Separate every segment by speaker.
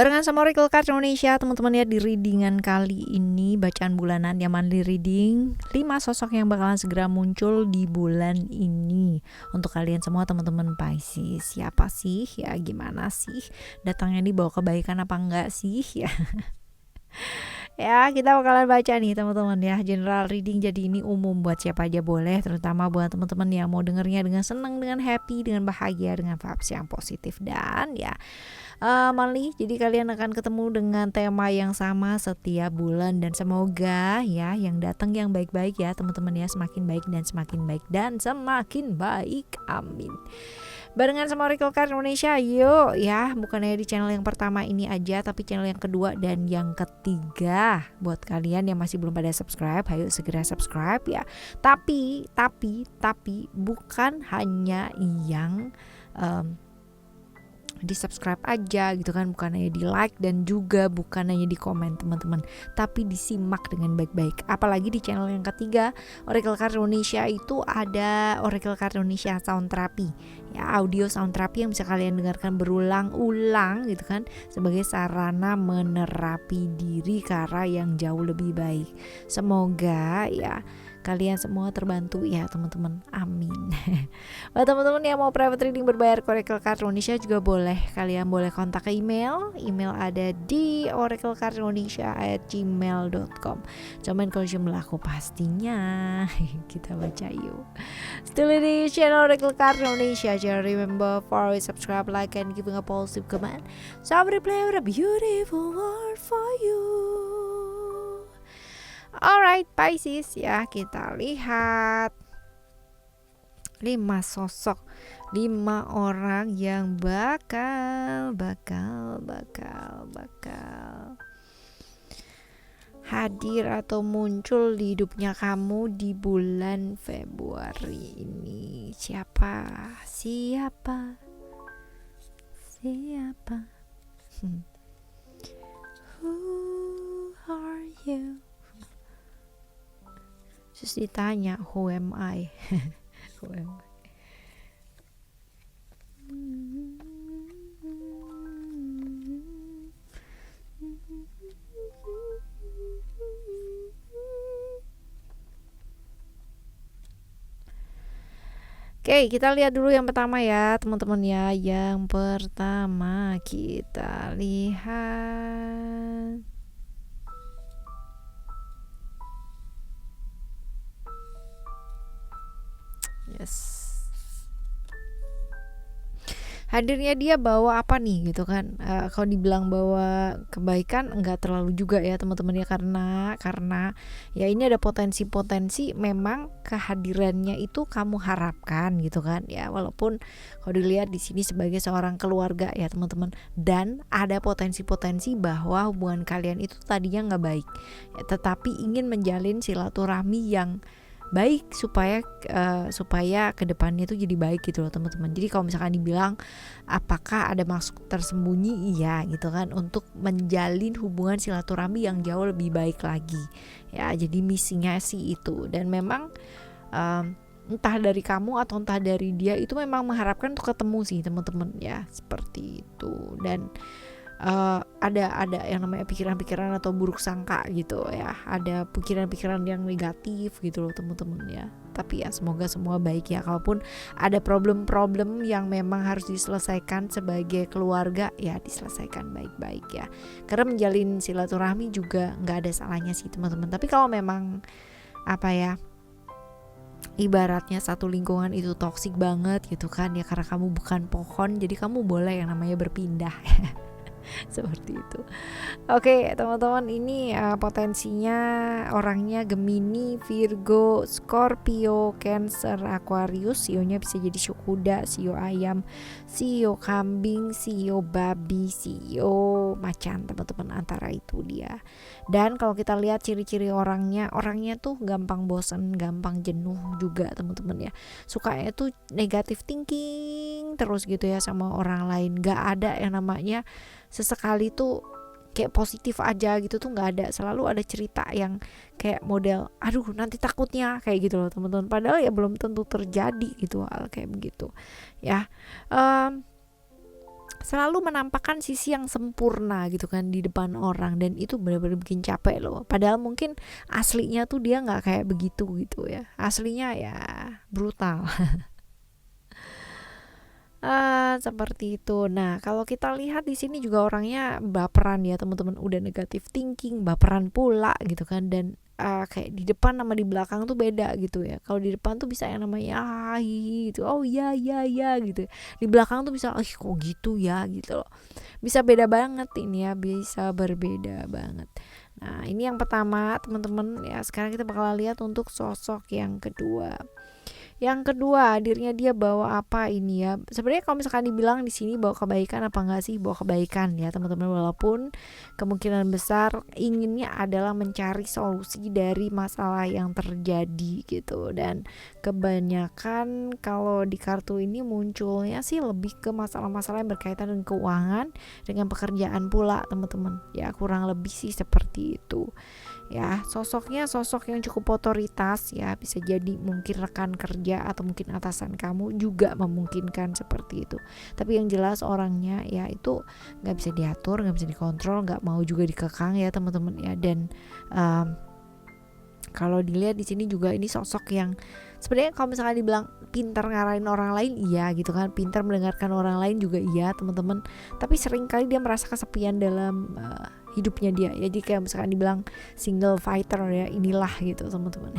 Speaker 1: Barengan sama Oracle Card Indonesia, teman-teman ya, di readingan kali ini bacaan bulanan yang monthly reading 5 sosok yang bakalan segera muncul di bulan ini. Untuk kalian semua teman-teman Pisces, siapa sih ya, gimana sih datangnya nih, bawa kebaikan apa enggak sih ya. Ya, kita bakalan baca nih teman-teman ya, general reading, jadi ini umum buat siapa aja boleh, terutama buat teman-teman yang mau dengernya dengan senang, dengan happy, dengan bahagia, dengan vibes yang positif. Dan ya monthly, jadi kalian akan ketemu dengan tema yang sama setiap bulan, dan semoga ya yang datang yang baik-baik ya teman-teman ya, semakin baik dan semakin baik dan semakin baik, amin. Barengan sama Oracle Card Indonesia, yuk ya, bukannya di channel yang pertama ini aja, tapi channel yang kedua dan yang ketiga. Buat kalian yang masih belum pada subscribe, ayo segera subscribe ya. Tapi bukan hanya yang di subscribe aja gitu kan, bukan hanya di like dan juga bukan hanya di komen teman-teman, tapi disimak dengan baik-baik. Apalagi di channel yang ketiga Oracle Card Indonesia itu ada Oracle Card Indonesia Sound Therapy ya, audio sound therapy yang bisa kalian dengarkan berulang-ulang gitu kan, sebagai sarana menerapi diri ke arah yang jauh lebih baik. Semoga ya kalian semua terbantu ya teman-teman, amin. Buat teman-teman yang mau private reading berbayar Oracle Card Indonesia juga boleh, kalian boleh kontak ke email ada di oraclecardindonesia@gmail.com. Cuman kalau jumlah aku pastinya kita baca yuk. Still di channel Oracle Card Indonesia, jangan remember for subscribe, like, and giving a positive comment. Somebody play with a beautiful word for you. Alright Pisces ya, kita lihat 5 sosok, 5 orang yang bakal hadir atau muncul di hidupnya kamu di bulan Februari ini. Siapa? Who are you? Terus ditanya, who am I? Who am I? Oke, kita lihat dulu yang pertama ya teman-teman ya. Yang pertama kita lihat hadirnya dia bawa apa nih gitu kan. Kalau dibilang bawa kebaikan enggak terlalu juga ya teman-teman ya, karena ya ini ada potensi memang kehadirannya itu kamu harapkan gitu kan ya, walaupun kalau dilihat di sini sebagai seorang keluarga ya teman-teman, dan ada potensi bahwa hubungan kalian itu tadinya nggak baik ya, tetapi ingin menjalin silaturahmi yang baik supaya kedepannya itu jadi baik gitu loh teman-teman. Jadi kalau misalkan dibilang apakah ada maksud tersembunyi, iya gitu kan, untuk menjalin hubungan silaturahmi yang jauh lebih baik lagi ya. Jadi misinya sih itu, dan memang entah dari kamu atau entah dari dia itu memang mengharapkan untuk ketemu sih teman-teman ya, seperti itu. Dan ada yang namanya pikiran-pikiran atau buruk sangka gitu ya, ada pikiran-pikiran yang negatif gitu loh teman-teman ya. Tapi ya semoga semua baik ya, kalaupun ada problem-problem yang memang harus diselesaikan sebagai keluarga ya, diselesaikan baik-baik ya, karena menjalin silaturahmi juga nggak ada salahnya sih teman-teman. Tapi kalau memang apa ya, ibaratnya satu lingkungan itu toksik banget gitu kan ya, karena kamu bukan pohon, jadi kamu boleh yang namanya berpindah. Seperti itu. Oke teman-teman, ini potensinya orangnya Gemini, Virgo, Scorpio, Cancer, Aquarius. Sionya bisa jadi sio kuda, sio ayam, sio kambing, sio babi, sio macan teman-teman, antara itu dia. Dan kalau kita lihat ciri-ciri orangnya tuh gampang bosan, gampang jenuh juga teman-teman ya. Sukanya tuh negatif thinking terus gitu ya sama orang lain. Gak ada yang namanya sesekali tuh kayak positif aja gitu tuh nggak ada. Selalu ada cerita yang kayak model aduh nanti takutnya kayak gitu loh teman-teman, padahal ya belum tentu terjadi gitu hal kayak begitu ya. selalu menampakkan sisi yang sempurna gitu kan di depan orang, dan itu benar-benar bikin capek loh. Padahal mungkin aslinya tuh dia nggak kayak begitu gitu ya. Aslinya ya brutal. Seperti itu. Nah, kalau kita lihat di sini juga orangnya baperan ya teman-teman, udah negatif thinking, baperan pula gitu kan, dan kayak di depan sama di belakang tuh beda gitu ya. Kalau di depan tuh bisa yang namanya gitu, oh ya ya ya gitu. Di belakang tuh bisa, kok gitu ya gitu loh. Bisa beda banget ini ya, bisa berbeda banget. Nah, ini yang pertama teman-teman ya. Sekarang kita bakal lihat untuk sosok yang kedua. Yang kedua, hadirnya dia bawa apa ini ya? Sebenarnya kalau misalkan dibilang di sini bawa kebaikan apa enggak sih? Bawa kebaikan ya, teman-teman, walaupun kemungkinan besar inginnya adalah mencari solusi dari masalah yang terjadi gitu. Dan kebanyakan kalau di kartu ini munculnya sih lebih ke masalah-masalah yang berkaitan dengan keuangan, dengan pekerjaan pula, teman-teman. Ya, kurang lebih sih seperti itu. Ya, sosoknya sosok yang cukup otoritas ya, bisa jadi mungkin rekan kerja atau mungkin atasan kamu juga memungkinkan seperti itu. Tapi yang jelas orangnya ya itu nggak bisa diatur, nggak bisa dikontrol, nggak mau juga dikekang ya teman-teman ya. Dan kalau dilihat di sini juga ini sosok yang sebenarnya kalau misalnya dibilang pintar ngarahin orang lain, iya gitu kan, pintar mendengarkan orang lain juga iya teman-teman. Tapi seringkali dia merasa kesepian dalam hidupnya dia. Jadi kayak misalkan dibilang single fighter ya, inilah gitu teman-teman.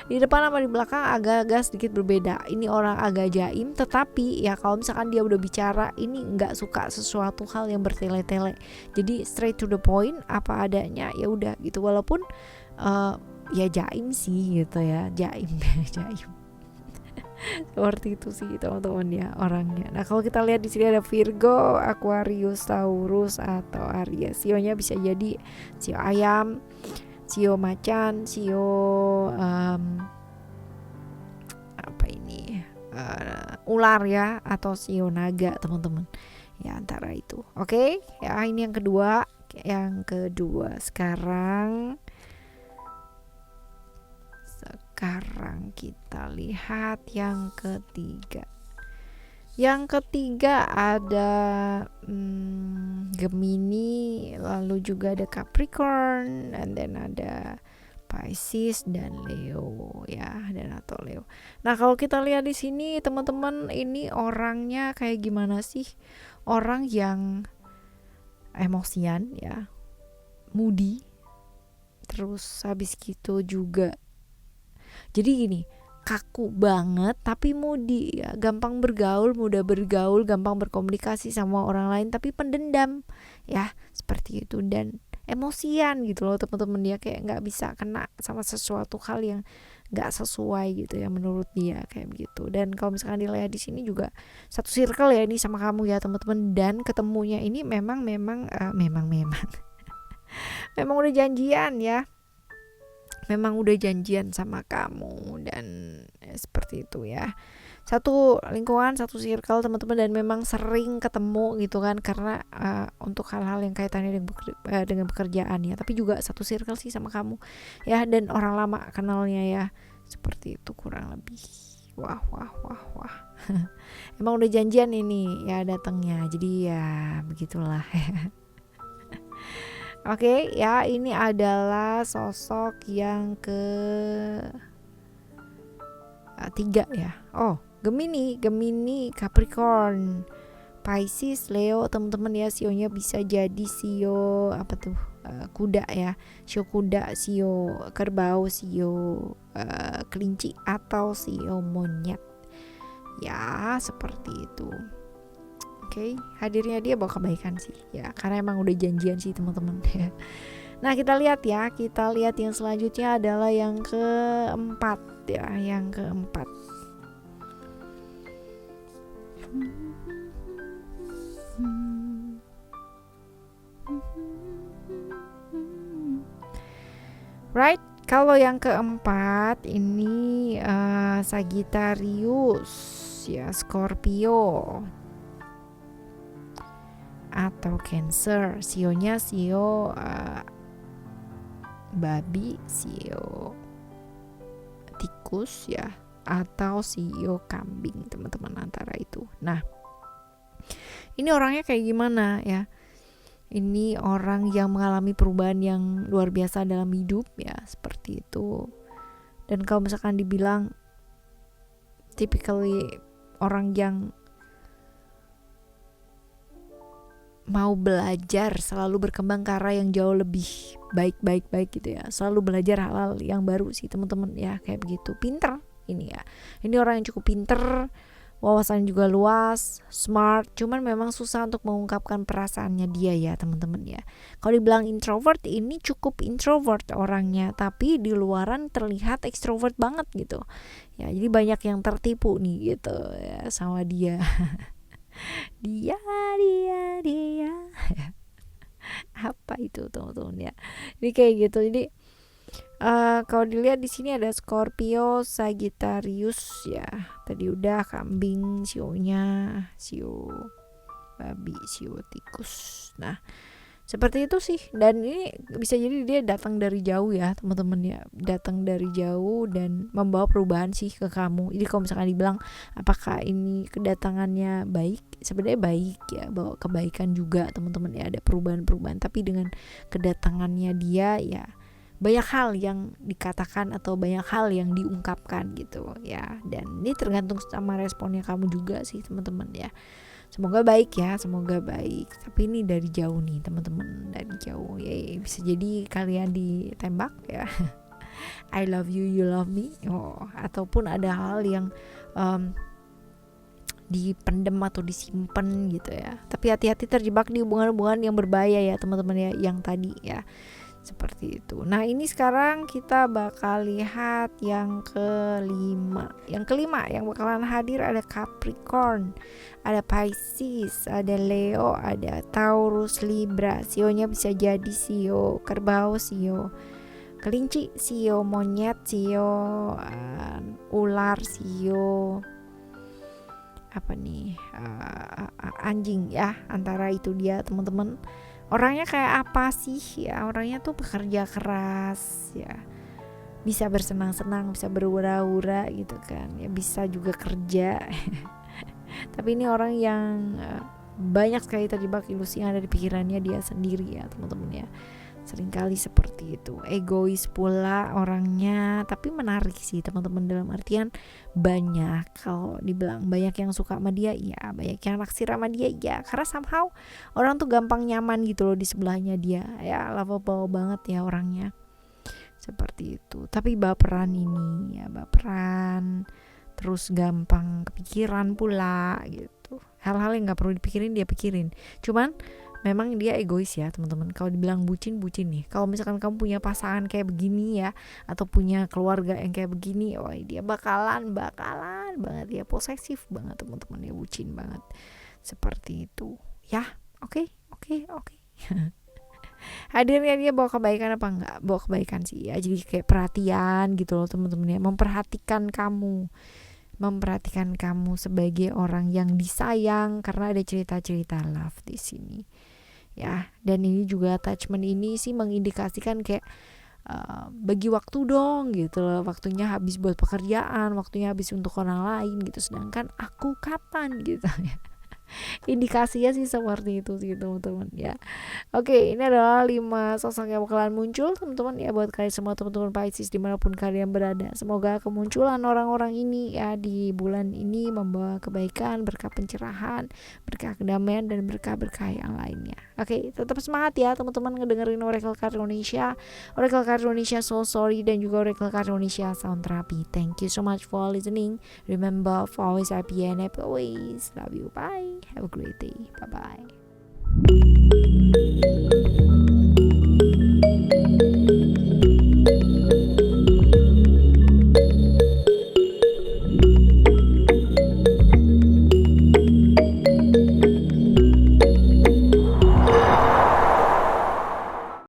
Speaker 1: Di depan sama di belakang agak-agak sedikit berbeda. Ini orang agak jaim, tetapi ya kalau misalkan dia udah bicara ini nggak suka sesuatu hal yang bertele-tele. Jadi straight to the point, apa adanya ya udah gitu. Walaupun ya jaim sih gitu ya, jaim jaim. Seperti itu sih teman-teman ya orangnya. Nah, kalau kita lihat di sini ada Virgo, Aquarius, Taurus atau Aries. Sionya bisa jadi sio ayam, sio macan, sio apa ini? Ular ya, atau sio naga, teman-teman. Ya antara itu. Oke, ya ini yang kedua. Yang kedua sekarang kita lihat yang ketiga. Yang ketiga ada Gemini, lalu juga ada Capricorn, and then ada Pisces dan Leo ya, dan atau Leo. Nah, kalau kita lihat di sini teman-teman, ini orangnya kayak gimana sih? Orang yang emosian ya, moody, terus habis gitu juga jadi gini, kaku banget tapi moody ya, gampang bergaul, mudah bergaul, gampang berkomunikasi sama orang lain tapi pendendam ya, seperti itu. Dan emosian gitu loh teman-teman, dia kayak nggak bisa kena sama sesuatu hal yang nggak sesuai gitu ya menurut dia, kayak begitu. Dan kalau misalkan dilihat di sini juga satu circle ya ini sama kamu ya teman-teman, dan ketemunya ini memang memang udah janjian ya, memang udah janjian sama kamu, dan seperti itu ya, satu lingkungan, satu circle teman-teman, dan memang sering ketemu gitu kan, karena untuk hal-hal yang kaitannya dengan pekerjaan ya, tapi juga satu circle sih sama kamu ya, dan orang lama kenalnya ya, seperti itu kurang lebih. Wah emang udah janjian ini ya datangnya, jadi ya begitulah. Oke, ya ini adalah sosok yang tiga ya. Oh, Gemini, Capricorn, Pisces, Leo, teman-teman ya. Sionya bisa jadi sio apa tuh? Kuda ya, sio kuda, sio kerbau, sio kelinci, atau sio monyet. Ya, seperti itu. Oke, hadirnya dia bawa kebaikan sih ya, karena emang udah janjian sih teman-teman ya. Nah, kita lihat yang selanjutnya adalah yang keempat ya, yang keempat. Right, kalau yang keempat ini Sagittarius ya, Scorpio atau Cancer. Sionya sio babi, sio tikus ya, atau sio kambing teman-teman, antara itu. Nah, Ini orangnya kayak gimana ya? Ini orang yang mengalami perubahan yang luar biasa dalam hidup ya, seperti itu. Dan kalau misalkan dibilang typically orang yang mau belajar, selalu berkembang ke arah yang jauh lebih baik gitu ya, selalu belajar hal-hal yang baru sih teman-teman ya, kayak begitu. Pinter ini ya, ini orang yang cukup pinter, wawasan juga luas, smart, cuman memang susah untuk mengungkapkan perasaannya dia ya teman-teman ya. Kalau dibilang introvert, ini cukup introvert orangnya, tapi di luaran terlihat extrovert banget gitu ya. Jadi banyak yang tertipu nih gitu ya sama dia. dia apa itu teman-teman ya. Ini kayak gitu. Jadi kalau dilihat di sini ada Scorpio, Sagittarius ya. Tadi udah kambing, sionya, sio babi, sio tikus. Nah, seperti itu sih. Dan ini bisa jadi dia datang dari jauh ya, teman-teman ya. Datang dari jauh dan membawa perubahan sih ke kamu. Jadi kalau misalkan dibilang apakah ini kedatangannya baik? Sebenarnya baik ya, bawa kebaikan juga teman-teman ya. Ada perubahan-perubahan, tapi dengan kedatangannya dia ya banyak hal yang dikatakan atau banyak hal yang diungkapkan gitu ya. Dan ini tergantung sama responnya kamu juga sih teman-teman ya. Semoga baik ya, semoga baik. Tapi ini dari jauh nih teman-teman, dari jauh ya, bisa jadi kalian ditembak ya. I love you, you love me. Ataupun ada hal yang dipendem atau disimpan gitu ya. Tapi hati-hati terjebak di hubungan-hubungan yang berbahaya ya teman-teman ya, yang tadi ya. Seperti itu. Nah, ini sekarang kita bakal lihat yang kelima. Yang kelima yang bakalan hadir ada Capricorn, ada Pisces, ada Leo, ada Taurus, Libra. Sionya bisa jadi sio kerbau, sio kelinci, sio monyet, sio ular, sio apa nih, anjing ya. Antara itu dia teman-teman. Orangnya kayak apa sih ya? Orangnya tuh pekerja keras ya, bisa bersenang-senang, bisa berhura-hura gitu kan ya, bisa juga kerja. Tapi ini orang yang banyak sekali terjebak ilusi yang ada di pikirannya dia sendiri ya teman-teman ya. Seringkali seperti itu, egois pula orangnya, tapi menarik sih teman-teman, dalam artian banyak, kalau dibilang banyak yang suka sama dia, ya banyak yang naksir sama dia, ya karena somehow orang tuh gampang nyaman gitu loh di sebelahnya dia ya, lovable banget ya orangnya, seperti itu. Tapi baperan ini ya, baperan, terus gampang kepikiran pula gitu, hal-hal yang gak perlu dipikirin dia pikirin. Cuman memang dia egois ya teman-teman. Kalau dibilang bucin nih. Kalau misalkan kamu punya pasangan kayak begini ya, atau punya keluarga yang kayak begini, dia bakalan banget ya, posesif banget teman-teman ya, bucin banget. Seperti itu. Ya, oke. Hadirnya dia bawa kebaikan apa enggak? Bawa kebaikan sih ya. Jadi kayak perhatian gitu loh teman-teman ya, memperhatikan kamu sebagai orang yang disayang, karena ada cerita-cerita love di sini ya. Dan ini juga attachment ini sih mengindikasikan kayak bagi waktu dong gitu loh, waktunya habis buat pekerjaan, waktunya habis untuk orang lain gitu, sedangkan aku kapan gitu ya. Indikasinya sih seperti itu sih teman-teman ya. Oke, ini adalah 5 sosok yang bakalan muncul teman-teman ya, buat kalian semua teman-teman Pisces dimanapun kalian berada. Semoga kemunculan orang-orang ini ya di bulan ini membawa kebaikan, berkah pencerahan, berkah kedamaian, dan berkah-berkah yang lainnya. Oke, tetap semangat ya teman-teman ngedengerin Oracle Card Indonesia, Oracle Card Indonesia Soul Story, dan juga Oracle Card Indonesia Sound Therapy. Thank you so much for listening. Remember, for always happy and happy always. Love you. Bye. Have a great day. Bye-bye.